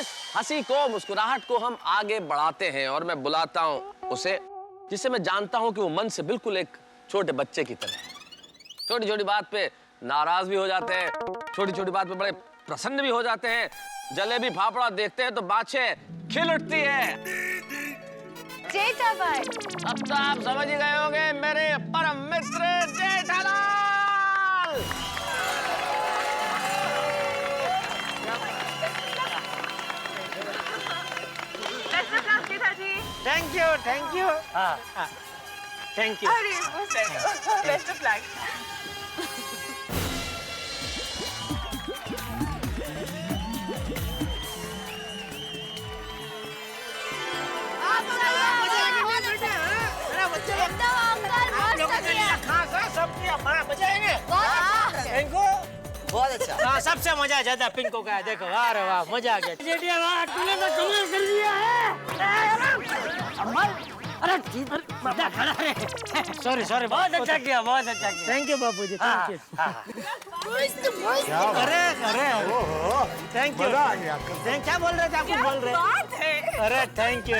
इस हंसी को, मुस्कुराहट को हम आगे बढ़ाते हैं और मैं बुलाता हूं उसे जिसे मैं जानता हूं कि वो मन से बिल्कुल एक छोटे बच्चे की तरह है। छोटी छोटी बात पे नाराज भी हो जाते हैं, छोटी छोटी बात पे बड़े प्रसन्न भी हो जाते हैं। जलेबी फाफड़ा देखते हैं तो बाछे खिल उठती है। जेठालाल। अब तो आप समझ ही गए होंगे मेरे परम मित्र Jethalal. Thank you, thank you. हाँ, थैंक यू। अरे बेस्ट ऑफ लक। बहुत अच्छा। हाँ, सबसे मजा ज्यादा पिंको का है। देखो, वाह वाह, मजा आ गया। जेठिया वाह, तूने तो कमाल कर लिया है। अरे खड़ा है। सॉरी, बहुत अच्छा किया, बहुत अच्छा किया। Thank you Bapu ji, thank you. अरे थैंक यू। क्या बोल रहे थे, आपको बोल रहे? अरे थैंक यू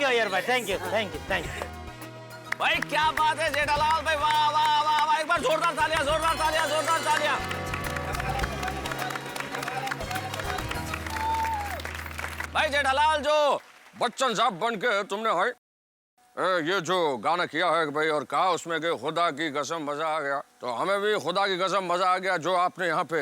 यार भाई, थैंक यू। भाई क्या बात है जेठालाल भाई, वाह वाह वाह वाह, एक बार जोरदार तालियां, जोरदार तालियां, जोरदार तालियां। भाई जेठालाल, जो बच्चन साहब बन के तुमने भाई ये जो गाना किया है भाई, और कहा उसमें कि खुदा की कसम मजा आ गया, तो हमें भी खुदा की कसम मजा आ गया। जो आपने यहाँ पे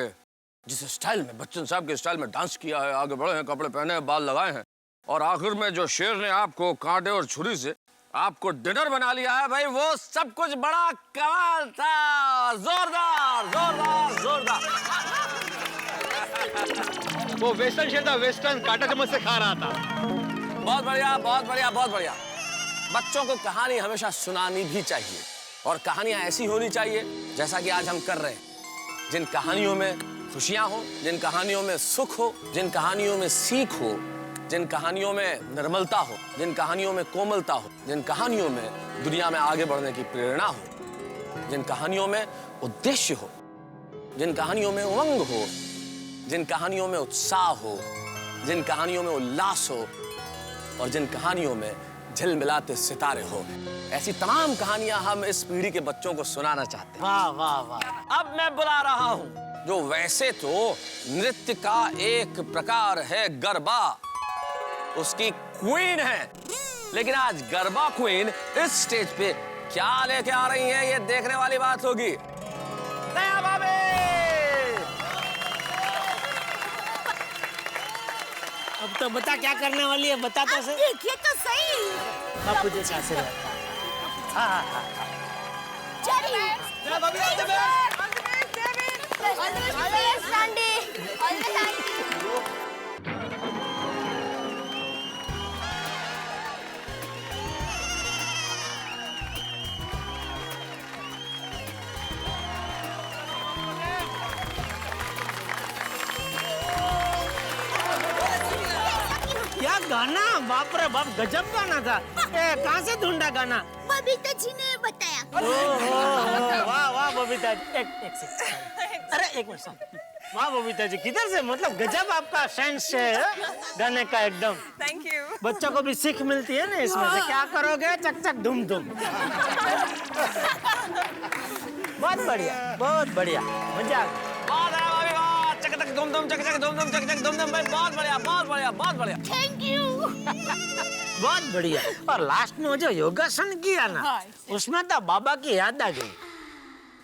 जिस स्टाइल में, बच्चन साहब के स्टाइल में डांस किया है, आगे बढ़े हैं, कपड़े पहने हैं, बाल लगाए हैं, और आखिर में जो शेर ने आपको कांटे और छुरी से आपको डिनर बना लिया है भाई, वो सब कुछ बड़ा कमाल था। जोरदार जोरदार जोरदार। वो वेस्टर्न शेर था, वेस्टर्न कांटा चम्मच से खा रहा था। बहुत बढ़िया, बहुत बढ़िया, बहुत बढ़िया। बच्चों को कहानी हमेशा सुनानी भी चाहिए, और कहानियां ऐसी होनी चाहिए जैसा कि आज हम कर रहे हैं, जिन कहानियों में खुशियां हो, जिन कहानियों में सुख हो, जिन कहानियों में सीख हो, जिन कहानियों में निर्मलता हो, जिन कहानियों में कोमलता हो, जिन कहानियों में दुनिया में आगे बढ़ने की प्रेरणा हो, जिन कहानियों में उद्देश्य हो, जिन कहानियों में उमंग हो, जिन कहानियों में उत्साह हो, जिन कहानियों में उल्लास हो, और जिन कहानियों में झिलमिलाते सितारे हो, ऐसी तमाम कहानियां हम इस पीढ़ी के बच्चों को सुनाना चाहते हैं। वाह वाह वाह। अब मैं बुला रहा हूं जो वैसे तो नृत्य का एक प्रकार है गरबा, उसकी क्वीन है, लेकिन आज गरबा क्वीन इस स्टेज पे क्या लेके आ रही है, ये देखने वाली बात होगी। दया भाभी, अब तो बता क्या करने वाली है, बता तो सही। देखिए तो सही। बापू जी से आशीर्वाद। हाँ। चलिए। क्या गाना, बाप रे बाप, गजब गाना था। कहाँ से ढूंढा गाना? बबीता जी ने बताया। वाह वाह बबीता जी, एक सेकंड। अरे एक मिनट, वाह बबीता जी, किधर से, मतलब गजब आपका सेंस है गाने का एकदम। Thank you. बच्चों को भी सीख मिलती है ना इसमें से। क्या करोगे, चक चक धूम धूम। बहुत बढ़िया, बहुत बढ़िया, मजा आ गया। बहुत है भाभी, वाह, चक चक धूम धूम, चक चक धूम धूम, चक चक धूम धूम, भाई बहुत बढ़िया, बहुत बढ़िया, बहुत बढ़िया। Thank you. बहुत बढ़िया। और लास्ट में वो जो योगासन किया ना, उसमें तो बाबा की याद आ गई।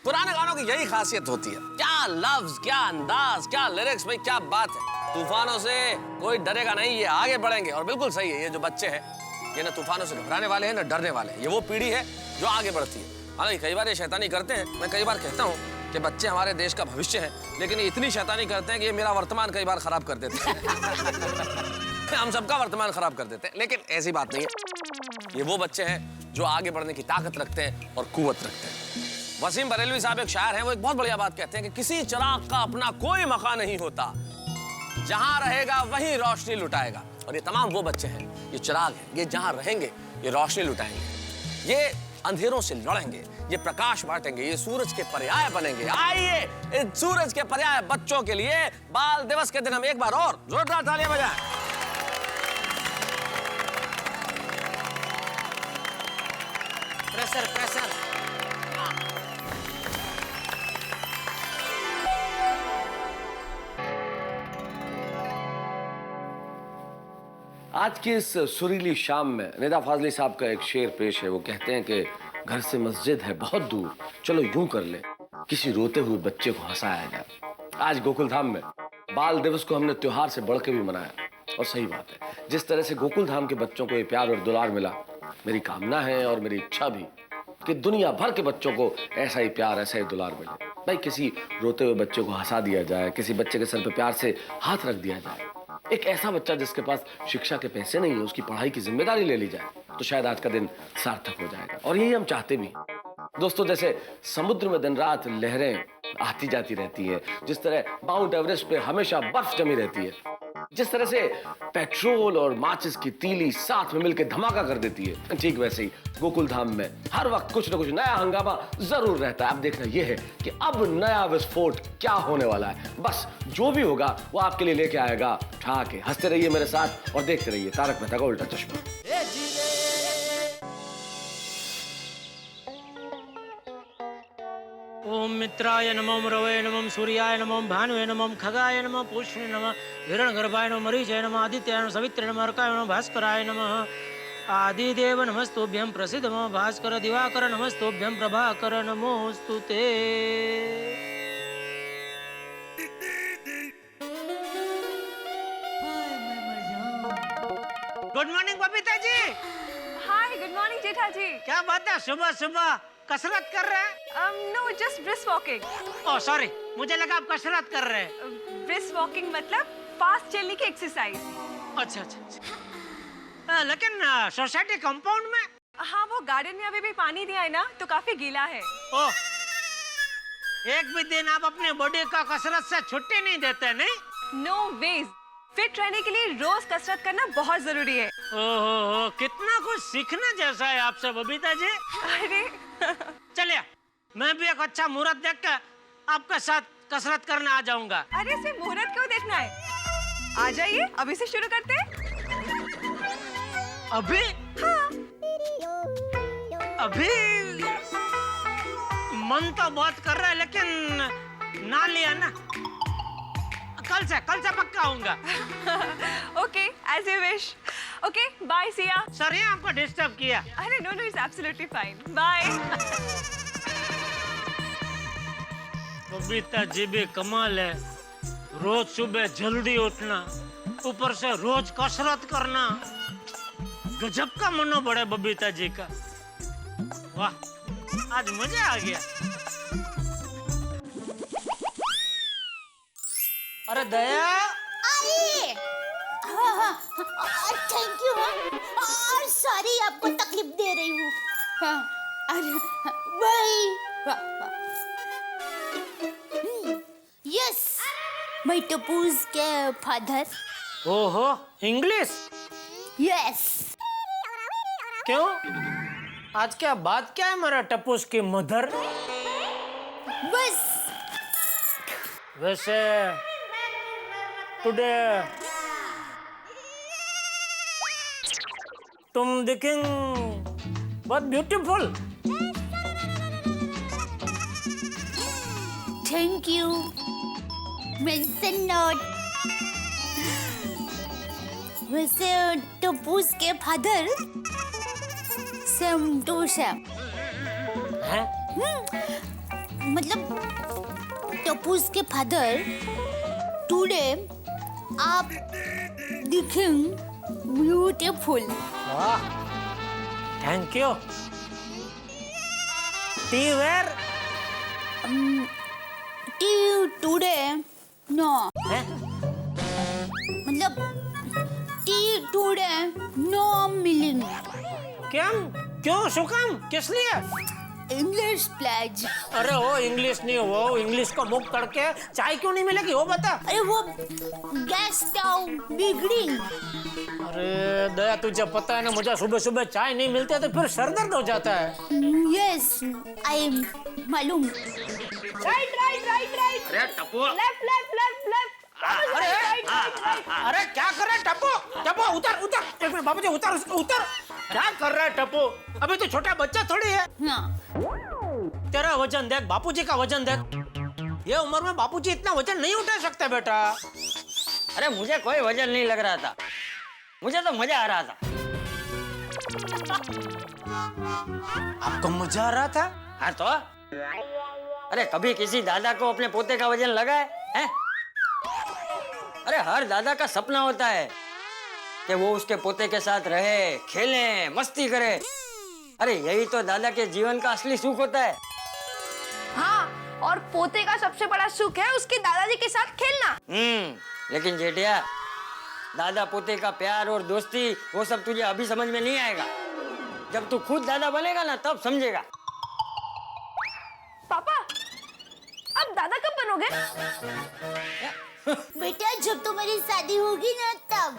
पुराने गानों की यही खासियत होती है, क्या लफ्ज, क्या अंदाज, क्या लिरिक्स, भाई क्या बात है। तूफानों से कोई डरेगा नहीं, ये आगे बढ़ेंगे। और बिल्कुल सही है, ये जो बच्चे हैं ये ना तूफानों से घबराने वाले हैं ना डरने वाले हैं। ये वो पीढ़ी है जो आगे बढ़ती है। हालांकि कई बार ये शैतानी करते हैं, मैं कई बार कहता हूँ कि बच्चे हमारे देश का भविष्य है, लेकिन ये इतनी शैतानी करते हैं कि ये मेरा वर्तमान कई बार खराब कर देते हैं। हम सबका वर्तमान खराब कर देते हैं, लेकिन ऐसी बात नहीं है। ये वो बच्चे हैं जो आगे बढ़ने की ताकत रखते हैं और कुव्वत रखते हैं। वसीम बरेलवी साहब एक शायर हैं, वो एक बहुत बढ़िया बात कहते हैं कि किसी चिराग का अपना कोई मकान नहीं होता, जहां रहेगा वहीं रोशनी लुटाएगा। और ये तमाम वो बच्चे हैं, ये चिराग हैं, ये जहां रहेंगे ये रोशनी लुटाएंगे, ये अंधेरों से लड़ेंगे, ये प्रकाश बांटेंगे, ये सूरज के पर्याय बनेंगे। आइए इन सूरज के पर्याय बच्चों के लिए बाल दिवस के दिन हम एक बार और जोरदार तालियां बजाएं। Pressure pressure. आज की इस सुरीली शाम में निदा फाजली साहब का एक शेर पेश है। वो कहते हैं कि घर से मस्जिद है बहुत दूर, चलो यूं कर ले किसी रोते हुए बच्चे को हंसाया जाए। आज गोकुल धाम में बाल दिवस को हमने त्योहार से बढ़ के भी मनाया, और सही बात है, जिस तरह से गोकुल धाम के बच्चों को ये प्यार और दुलार मिला, मेरी कामना है और मेरी इच्छा भी कि दुनिया भर के बच्चों को ऐसा ही प्यार, ऐसा ही दुलार मिले। भाई किसी रोते हुए बच्चे को हंसा दिया जाए, किसी बच्चे के सर पे प्यार से हाथ रख दिया जाए। एक ऐसा बच्चा जिसके पास शिक्षा के पैसे नहीं है, उसकी पढ़ाई की जिम्मेदारी ले ली जाए, तो शायद आज का दिन सार्थक हो जाएगा। और यही हम चाहते भी। दोस्तों, जैसे समुद्र में दिन रात लहरें आती जाती रहती है, जिस तरह माउंट एवरेस्ट पे हमेशा बर्फ जमी रहती है, जिस तरह से पेट्रोल और माचिस की तीली साथ में मिलकर धमाका कर देती है, ठीक वैसे ही गोकुल धाम में हर वक्त कुछ न कुछ नया हंगामा जरूर रहता है। अब देखना यह है कि अब नया विस्फोट क्या होने वाला है। बस जो भी होगा वो आपके लिए लेके आएगा ठाके। हंसते रहिए मेरे साथ और देखते रहिए तारक मेहता का उल्टा चश्मा। ओम मित्राय नमः, रवये नमः, सूर्याय नमः, भानुये नमः, खगाय नमः, पूष्णे नमः, हिरण्यगर्भाय नमः, मरीचाय नमः, आदित्याय नमः, सवित्रे नमः, अर्काय नमः, भास्कराय नमः, आदिदेव नमस्तुभ्यं, प्रसीद मम भास्कर, दिवाकर नमस्तुभ्यं, प्रभाकर नमोस्तुते। Good morning Babita ji. Hi, good morning Jetha ji. क्या बात है, सुबह सुबह कसरत कर रहे हैं? No, just brisk walking. Oh sorry, मुझे लगा आप कसरत कर रहे हैं। ब्रिस्क वॉकिंग मतलब फास्ट चलने की एक्सरसाइज। अच्छा अच्छा अच्छा। लेकिन सोसाइटी कंपाउंड में? हाँ, वो गार्डन में अभी भी पानी दिया है ना, तो काफी गीला है। ओह, एक भी दिन आप अपने बॉडी का कसरत से छुट्टी नहीं देते नहीं? नो वेज, फिट रहने के लिए रोज कसरत करना बहुत जरूरी है। ओहो, कितना कुछ सीखने जैसा है आपसे बबीता जी। अरे चलिए, मैं भी एक अच्छा मुहूर्त देख कर आपके साथ कसरत करने आ जाऊंगा। अरे सिर्फ मुहूर्त क्यों देखना है, आ जाइए, अभी से शुरू करते हैं। अभी? हाँ। अभी मन तो बहुत कर रहा है, लेकिन ना लिया ना, कल से पक्का आऊंगा। Okay, as you wish. Okay, bye, Siya. Sorry आपको डिस्टर्ब किया। अरे no no, it's absolutely fine, bye. Babita ji भी कमाल है, रोज सुबह जल्दी उठना, ऊपर से रोज कसरत करना, गजब का मनोबल है बबीता जी का। वाह, आज मजा आ गया। अरे दया, अरे हाँ, थैंक यू। और सॉरी आपको तकलीफ दे रही हूँ। अरे भाई, यस, माय टपूज के फादर। ओहो, इंग्लिश? यस। क्यों, आज क्या बात क्या है मेरा टपूस की मदर? बस वैसे टुडे तुम दिखेंगे बहुत beautiful. Thank you, mention note. वैसे टपूस के फादर सेम टू सेम हैं? मतलब टपूस के फादर, टुडे आप दिखेंगे ब्यूटीफुल। वाह, thank you. Tea where? Tea today no, हैं? मतलब टी टुडे नो मिलेंगे। क्यों, क्यों, शुक्म, किस लिए? English please. अरे वो इंग्लिश नहीं, वो इंग्लिश को मुख करके चाय क्यों नहीं मिलेगी वो बता। अरे वो गैस स्टव बिगड़ी। अरे दया, तुझे पता है ना, मुझे सुबह सुबह चाय नहीं मिलती तो फिर सर दर्द हो जाता है। यस आई मालूम। Right right right right. अरे Tapu, left left left left. अरे क्या कर रहा है टप्पू? टप्पू उतर उतर, एक मिनट बाबूजी, उतर उतर। क्या कर रहा है टप्पू? अभी तो छोटा बच्चा थोड़ी है। हाँ तेरा वजन देख, बापूजी का वजन देख। ये उम्र में बापूजी इतना वजन नहीं उठा सकते बेटा। अरे मुझे कोई वजन नहीं लग रहा था, मुझे तो मजा आ रहा था। आपको मजा आ रहा था? हाँ तो अरे कभी किसी दादा को अपने पोते का वजन लगा है? अरे हर दादा का सपना होता है कि वो उसके पोते के साथ रहे, खेले, मस्ती करे। अरे यही तो दादा के जीवन का असली सुख होता है। हाँ, और पोते का सबसे बड़ा सुख है उसके दादाजी के साथ खेलना। लेकिन जेठिया, दादा पोते का प्यार और दोस्ती वो सब तुझे अभी समझ में नहीं आएगा। जब तू खुद दादा बनेगा ना तब समझेगा। पापा, अब दादा कब बनोगे? बेटा जब तुम्हारी शादी होगी ना तब।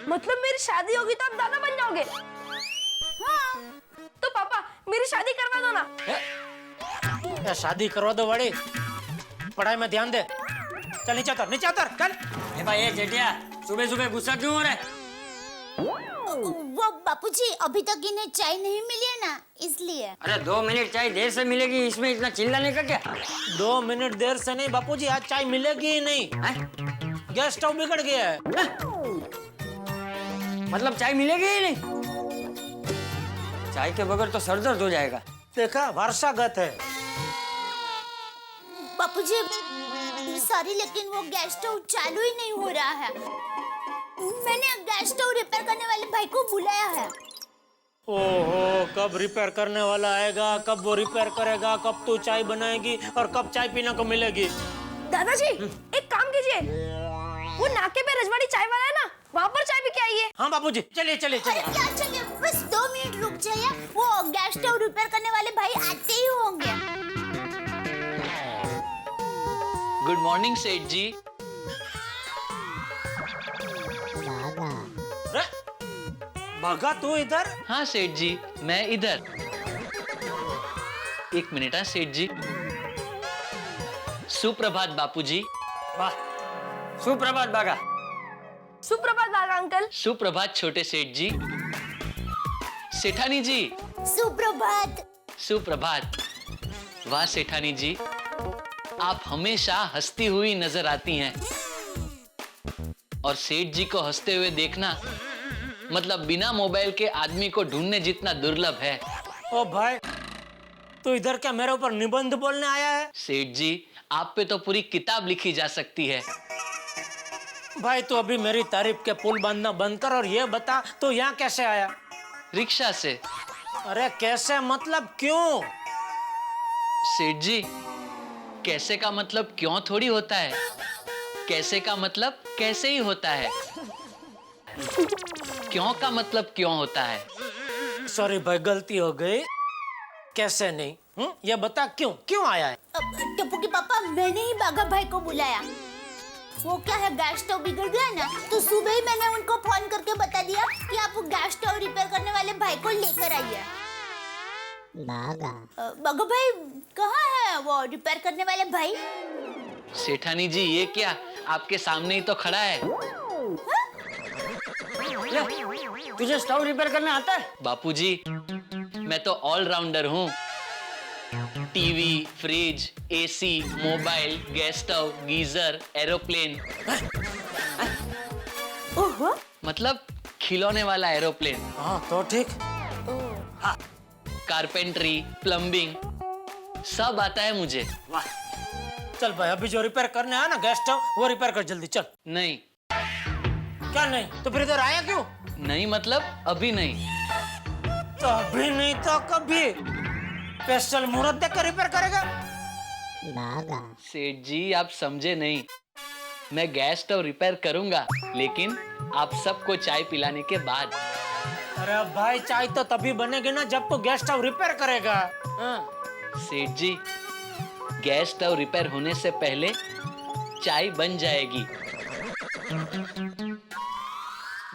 मतलब मेरी शादी होगी तो आप दादा बन जाओगे? हाँ तो पापा मेरी शादी करवा दो ना। या शादी करवा दो बड़ी, पढ़ाई में ध्यान दे। चल नीचे उतर, नीचे उतर, चल। भाई ये जेठिया, सुबह सुबह गुस्सा क्यों हो रहा है? वो बापूजी अभी तक इन्हें चाय नहीं मिली है ना, इसलिए। अरे 2 मिनट चाय देर से मिलेगी, इसमें इतना चिल्लाने का क्या? 2 मिनट देर से नहीं बापूजी, आज चाय मिलेगी ही नहीं। गैस स्टव बिगड़ गया है। मतलब चाय मिलेगी ही नहीं? चाय के बगैर तो सर दर्द हो जाएगा। देखा, वारसागत है। बापूजी सॉरी लेकिन वो गैस स्टव चालू ही नहीं हो रहा है। मैंने गैस स्टव रिपेयर करने वाले भाई को बुलाया है। ओहो, कब रिपेयर करने वाला आएगा, कब वो रिपेयर करेगा, कब तू चाय बनाएगी और कब चाय पीने को मिलेगी? दादाजी एक काम कीजिए, वो नाके पे रजवाड़ी चाय वाला है ना, वहाँ पर चाय पी के आइए। हाँ बापूजी, चलिए चलिए अरे चलिए। क्या चलिए, बस 2 मिनट रुक जाइए, वो गैस स्टव रिपेयर करने वाले भाई आते ही होंगे। गुड मॉर्निंग सेठ जी। अरे भागा तू इधर? हाँ सेठ जी, मैं इधर। एक मिनट। हाँ सेठ जी। सुप्रभात बापूजी। वाह, सुप्रभात बागा। सुप्रभात बागा अंकल। सुप्रभात छोटे सेठ जी। सेठानी जी। सुप्रभात। सुप्रभात। वाह सेठानी जी, आप हमेशा हंसती हुई नजर आती हैं। और सेठ जी को हंसते हुए देखना मतलब बिना मोबाइल के आदमी को ढूंढने जितना दुर्लभ है। ओ भाई, तू इधर क्या मेरे ऊपर निबंध बोलने आया है? सेठ जी, आप पे तो पूरी किताब लिखी जा सकती है। भाई तू अभी मेरी तारीफ के पुल बांधना बंद कर और ये बता तू यहाँ कैसे आया? रिक्शा से। अरे कैसे मतलब क्यों? सेठ जी, कैसे का मतलब क्यों थोड़ी होता है, कैसे का मतलब कैसे ही होता है, क्यों का मतलब क्यों होता है। सॉरी भाई, गलती हो गई। कैसे नहीं, ये बता क्यों क्यों आया है? टप्पू के पापा, मैंने ही बागा भाई को बुलाया। वो क्या है, गैस स्टव बिगड़ गया ना, तो सुबह ही मैंने उनको फोन करके बता दिया कि आप गैस स्टव रिपेयर करने वाले भाई को लेकर आइए। बागा भाई कहाँ है वो रिपेयर करने वाले भाई? सेठानी जी, ये क्या आपके सामने ही तो खड़ा है। तुझे स्टव रिपेयर करना आता है? बापूजी, मैं तो ऑलराउंडर हूँ। TV, fridge, AC, mobile, gas stove, geyser, aeroplane, ओहो, मतलब खिलौने वाला एरोप्लेन। हाँ तो ठीक। कारपेंटरी, प्लम्बिंग, सब आता है मुझे। वाह, चल भाई, अभी जो रिपेयर करने आया ना गैस स्टव, वो रिपेयर कर जल्दी चल। नहीं। क्या नहीं? तो फिर इधर आया क्यों? नहीं मतलब अभी नहीं। तो अभी नहीं तो कभी? स्पेशल मुहूर्त देख कर रिपेयर करेगा? सेठ जी, आप समझे नहीं। मैं गैस स्टव रिपेयर करूंगा, लेकिन आप सबको चाय पिलाने के बाद। अरे भाई चाय तो तभी बनेगी ना जब तो गैस स्टव रिपेयर करेगा। हाँ। सेठ जी, गैस स्टव रिपेयर होने से पहले चाय बन जाएगी।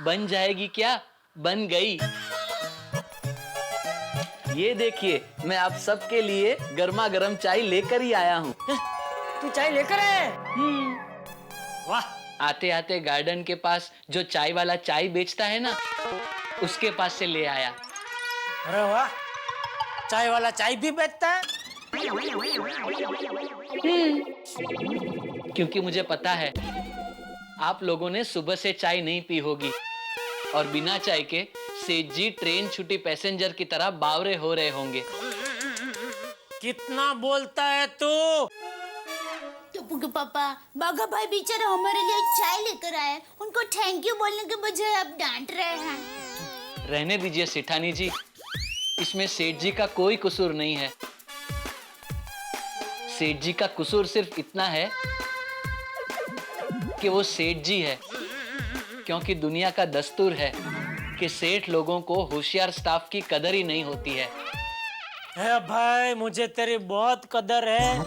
बन जाएगी क्या, बन गई। ये देखिए, मैं आप सबके लिए गर्मा गर्म चाय लेकर ही आया हूँ। तू चाय लेकर आए? वाह। आते आते गार्डन के पास जो चाय वाला चाय बेचता है ना, उसके पास से ले आया। अरे वाह, चाय वाला चाय भी बेचता है? क्योंकि मुझे पता है आप लोगों ने सुबह से चाय नहीं पी होगी और बिना चाय के सेठ जी ट्रेन छुट्टी पैसेंजर की तरह बावरे हो रहे होंगे। कितना बोलता है तू? टप्पू के पापा, बाघा भाई बेचारे हमारे लिए चाय लेकर आए, उनको थैंक यू बोलने के बजाय आप डांट रहे हैं। रहने दीजिए सेठानी जी, इसमें सेठ जी का कोई कसूर नहीं है। सेठ जी का कसूर सिर्फ इतना है कि वो सेठ जी है, क्योंकि दुनिया का दस्तूर है कि सेठ लोगों को होशियार स्टाफ की कदर ही नहीं होती है। भाई मुझे तेरी बहुत कदर है,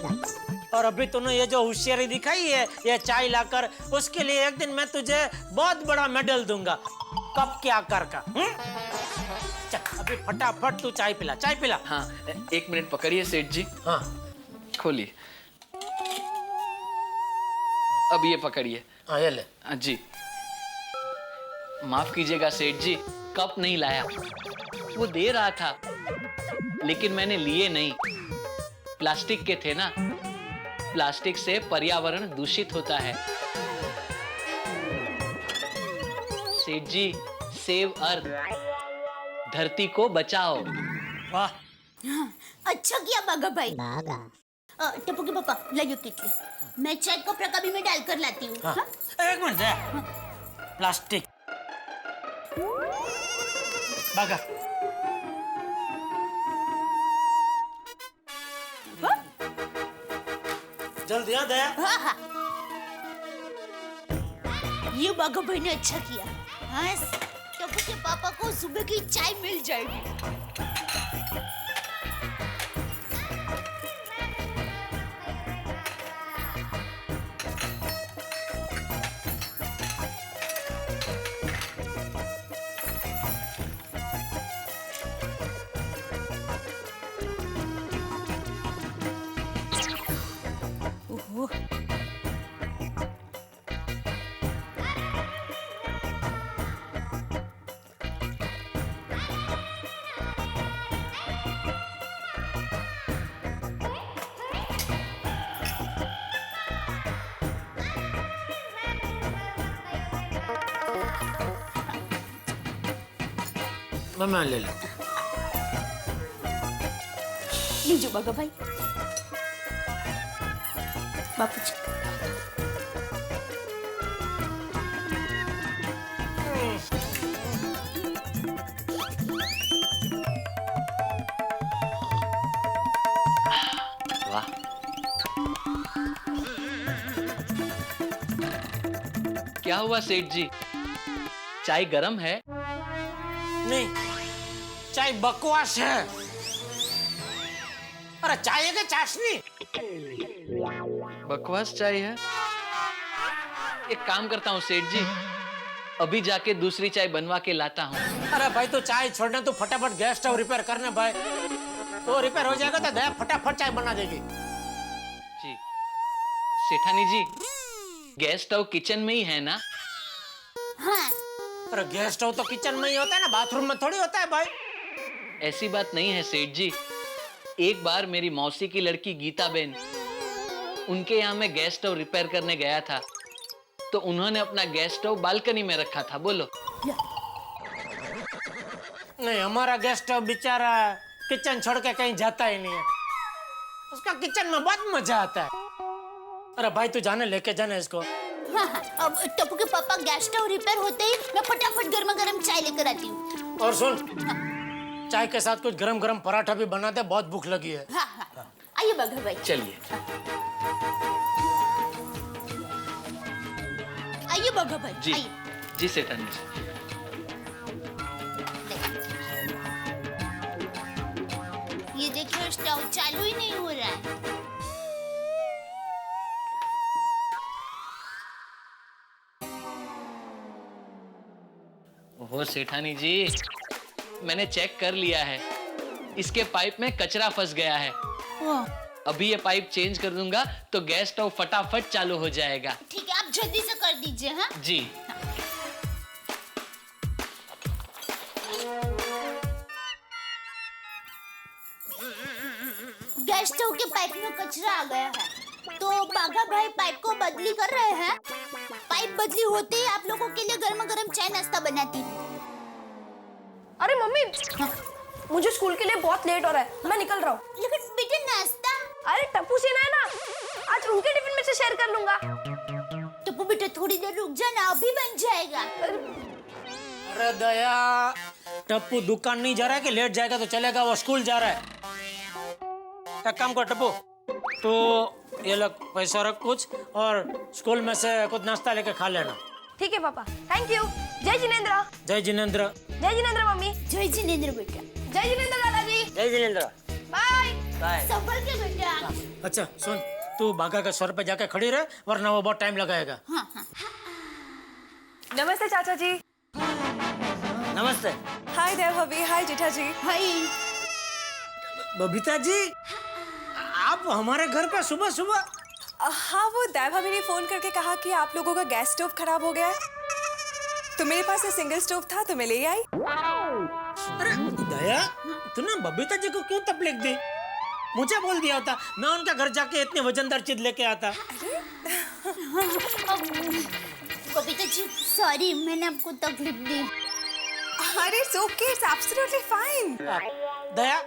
और अभी तूने ये जो होशियारी दिखाई है ये चाय लाकर, उसके लिए एक दिन मैं तुझे बहुत बड़ा मेडल दूंगा, कप के आकार का। चल अभी फटाफट तू चाय पिला, चाय पिला। हाँ, एक मिनट पकड़िए सेठ जी। हाँ खोलिए, अब ये पकड़िए। हाँ ये ले। जी माफ कीजिएगा सेठ जी, कप नहीं लाया, वो दे रहा था लेकिन मैंने लिए नहीं। प्लास्टिक के थे ना, प्लास्टिक से पर्यावरण दूषित होता है। सेठ जी, सेव अर्थ, धरती को बचाओ। वाह, अच्छा किया बाघा भाई। टप्पू के पापा, लाइयो किटली, मैं चाय को प्रकाबी में डालकर लाती हूँ। हाँ। एक मिनट दे। प्लास्टिक बागा। जल्दी आ दया। हाँ हाँ, ये बाघा भाई ने अच्छा किया। हाँ, टप्पू के पापा को सुबह की चाय मिल जाएगी। मैं ले ले। लीजिए बाघा भाई। बापूजी। वाह, क्या हुआ सेठ जी, चाय गरम है? नहीं, चाय बकवास है। अरे चाय है क्या चाशनी? बकवास चाय है। एक काम करता हूँ सेठ जी, अभी जाके दूसरी चाय बनवा के लाता हूँ। अरे भाई तो चाय छोड़ना, तो फटाफट गैस स्टव रिपेयर करना भाई, तो रिपेयर हो जाएगा तो दया फटाफट चाय बना देगी। जी सेठानी जी, गैस स्टव किचन में ही है ना? हाँ। अरे गैस स्टव तो किचन में ही होता है ना, बाथरूम में थोड़ी होता है भाई। ऐसी बात नहीं है सेठ जी। एक बार मेरी मौसी की लड़की गीता बेन, उनके यहाँ मैं गैस स्टव रिपेयर करने गया था, तो उन्होंने अपना गैस स्टव बालकनी में रखा था। बोलो। नहीं, हमारा गैस स्टव बेचारा किचन छोड़ के कहीं जाता ही नहीं है, उसका किचन में बहुत मजा आता है। अरे भाई तू जाने, लेके जाने इसको। हाँ हाँ, अब टप्पू के पापा गैस स्टव रिपेयर होते ही मैं फटाफट गर्मा गर्म चाय लेकर आती हूँ। और सुन, चाय के साथ कुछ गरम गरम पराठा भी बना दे, बहुत भूख लगी है। हाँ हाँ, आइए बाघा भाई। चलिए। आइए बाघा भाई। जी आइए। जी सेठानी जी। स्टोव चालू ही नहीं हो रहा है। ओहो सेठानी जी, मैंने चेक कर लिया है, इसके पाइप में कचरा फंस गया है। अभी ये पाइप चेंज कर दूंगा तो गैस स्टोव फटाफट चालू हो जाएगा। ठीक है, आप जल्दी से कर दीजिए। हाँ जी। गैस स्टोव के पाइप में कचरा आ गया है, तो बाघा भाई पाइप को बदली कर रहे हैं। पाइप बदली होते ही आप लोगों के लिए गर्मा गर्म चाय नाश्ता बनाती हूँ। अरे मम्मी, मुझे स्कूल के लिए बहुत लेट हो रहा है, मैं निकल रहा हूँ। लेकिन बेटे नाश्ता। अरे टप्पू सेना है ना, आज उनके टिफिन में से शेयर कर लूंगा। टप्पू बेटा थोड़ी देर रुक जाना, अभी बन जाएगा। अरे दया, टप्पू दुकान नहीं जा रहा है कि लेट जाएगा तो चलेगा, वो स्कूल जा रहा है। एक काम कर टप्पू, तो ये लोग पैसा रख कुछ और स्कूल में से कुछ नाश्ता लेके खा लेना। ठीक है पापा, थैंक यू। जय जिनेंद्र। जय जिनेंद्र। जय जिनेंद्र मम्मी। जय जिनेंद्र बेटा। जय जिनेंद्र दादाजी। जय जिनेंद्र। Bye bye. संभल के बेटा। अच्छा सुन, तू बाघा के सर पे जाके खड़ी रहे वरना वो बहुत टाइम लगाएगा। हाँ हाँ। नमस्ते चाचा जी। नमस्ते। हाय देव भाभी, हाय जेठा जी। हाय। बबीता जी, आप हमारे घर पे सुबह सुबह? हाँ, वो देव भाभी ने फोन करके कहा कि आप लोगों का गैस स्टोव खराब हो गया है, तो मेरे पास एक सिंगल स्टोव था तो मैं ले आई। अरे दया, तूने बबीता जी को क्यों तकलीफ दी? मुझे बोल दिया होता, मैं उनके घर जाके इतनी वजनदार चीज लेके आता। बबीता जी सॉरी, मैंने आपको तकलीफ दी। अरे it's okay, it's absolutely fine. Daya,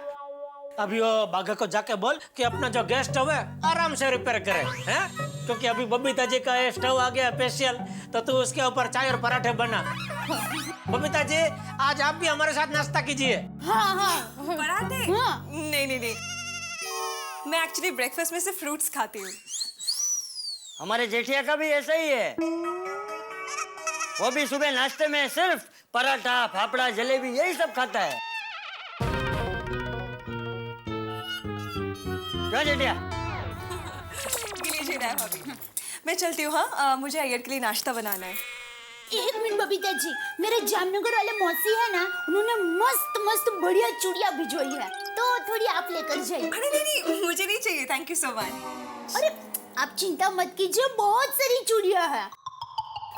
अभी वो बाघा को जाके बोल कि अपना जो गैस स्टोव है आराम से रिपेयर करे, हैं? क्योंकि अभी बबीता जी का ये स्टोव आ गया स्पेशल, तो तू उसके ऊपर चाय और पराठे बना। बबीता जी, आज आप भी हमारे साथ नाश्ता कीजिए। हाँ हाँ। पराठे? हाँ। नहीं, मैं एक्चुअली ब्रेकफास्ट में से फ्रूट्स खाती हूँ। हमारे जेठिया का भी ऐसा ही है, वो भी सुबह नाश्ते में सिर्फ पराठा, फाफड़ा, जलेबी यही सब खाता है। क्या जेठिया? लीजिए देव भाभी, मैं चलती हूँ। हाँ, मुझे अय्यर के लिए नाश्ता बनाना है। एक मिनट बबीता जी, मेरे जामनगर वाले मौसी है ना, उन्होंने मस्त मस्त बढ़िया चूड़ियां भिजोई है, तो थोड़ी आप लेकर जाइए। अरे नहीं, मुझे नहीं चाहिए, थैंक यू सो मच। अरे आप चिंता मत कीजिए, बहुत सारी चूड़ियां हैं।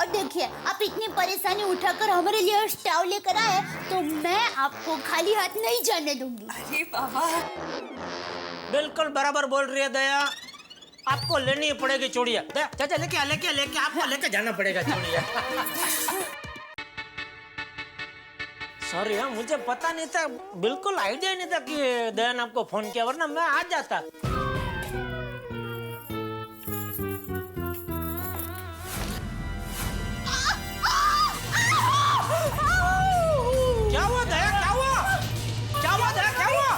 और देखिए, आप इतनी परेशानी उठाकर हमारे लिए स्टोव लेकर आए, तो मैं आपको खाली हाथ नहीं जाने दूंगी। अरे बाबा, बिल्कुल बराबर बोल रही है दया, आपको लेनी पड़ेगी चूड़ियाँ। चाचा लेके आपको लेके जाना पड़ेगा चूड़ियाँ। सॉरी हाँ, मुझे पता नहीं था, बिल्कुल आइडिया नहीं था कि दया ने आपको फोन किया, वरना मैं आ जाता। क्या हुआ दया, क्या हुआ? क्या हुआ दया, क्या हुआ?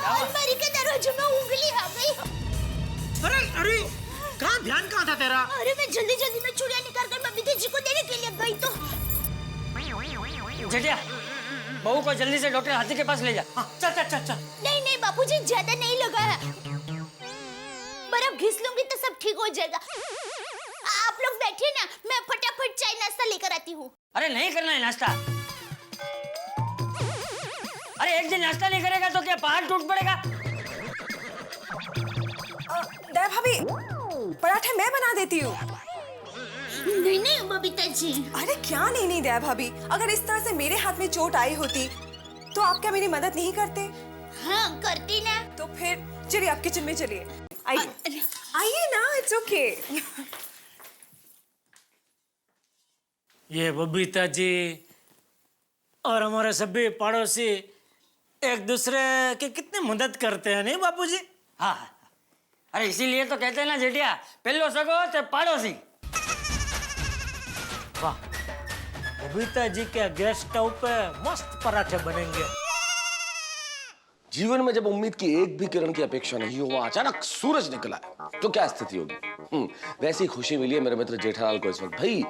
अलमारी के दरवाजे में उंगली आ गई। अरे कहाँ, ध्यान कहाँ था तेरा? अरे मैं जल्दी जल्दी में चूड़ियां निकाल कर बबीता जी को देने के लिए गई तो। जेठिया, बहू को जल्दी से डॉक्टर हाथी के पास ले जा। चल। नहीं बाबूजी, ज्यादा नहीं लगा है, बर्फ घिस लूंगी तो सब ठीक हो जाएगा। आप लोग बैठिए ना, मैं फटाफट चाय नाश्ता लेकर आती हूँ। अरे नहीं करना है नाश्ता। अरे एक दिन नाश्ता नहीं करेगा तो क्या पहाड़ टूट पड़ेगा? देव भाभी, पराठे मैं बना देती हूँ। नहीं बबीता जी। अरे क्या नहीं देव भाभी, अगर इस तरह से मेरे हाथ में चोट आई होती तो आप क्या मेरी मदद नहीं करते? हाँ करती ना। तो फिर चलिए, आप किचन में चलिए। आइए ना, इट्स ओके। ये बबीता जी और हमारे सभी पड़ोसी एक दूसरे की कितनी मदद करते हैं, नहीं बापूजी? हाँ, अरे इसीलिए तो कहते हैं ना जेठिया, पहलो सगो ते पड़ोसी। वाह, बबीता जी के गैस स्टोव पे मस्त पराठे बनेंगे। जीवन में जब उम्मीद की एक भी किरण की अपेक्षा नहीं हो, अचानक सूरज निकला है, तो क्या स्थिति होगी? वैसी खुशी मिली है मेरे मित्र जेठालाल को इस वक्त। भाई,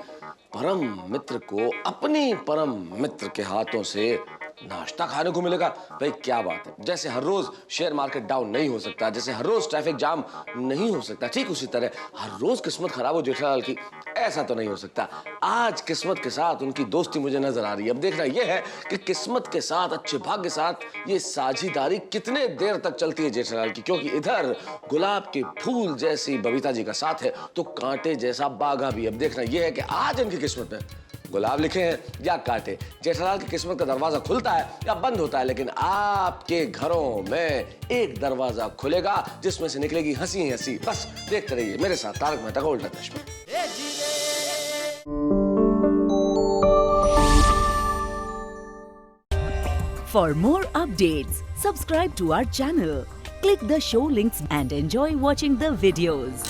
परम मित्र को अपनी परम मित्र के हाथों से नाश्ता खाने को मिलेगा। भाई क्या बात है, जैसे हर रोज शेयर मार्केट डाउन नहीं हो सकता, जैसे हर रोज ट्रैफिक जाम नहीं हो सकता, ठीक उसी तरह हर रोज किस्मत खराब हो जेठालाल की, ऐसा तो नहीं हो सकता। आज किस्मत के साथ उनकी दोस्ती मुझे नजर आ रही है। अब देखना यह है कि किस्मत के साथ, अच्छे भाग्य के साथ ये साझेदारी कितने देर तक चलती है जेठालाल की, क्योंकि इधर गुलाब के फूल जैसी बबीता जी का साथ है तो कांटे जैसा बागा भी। अब देखना यह है कि आज इनकी किस्मत में गुलाब लिखे हैं या कांटे। जेठालाल की किस्मत का दरवाजा खुलता है या बंद होता है, लेकिन आपके घरों में एक दरवाजा खुलेगा जिसमें से निकलेगी हंसी ही हंसी। बस देखते रहिए मेरे साथ तारक मेहता का उल्टा चश्मा। For more updates, subscribe to our channel, click the show links and enjoy watching the videos.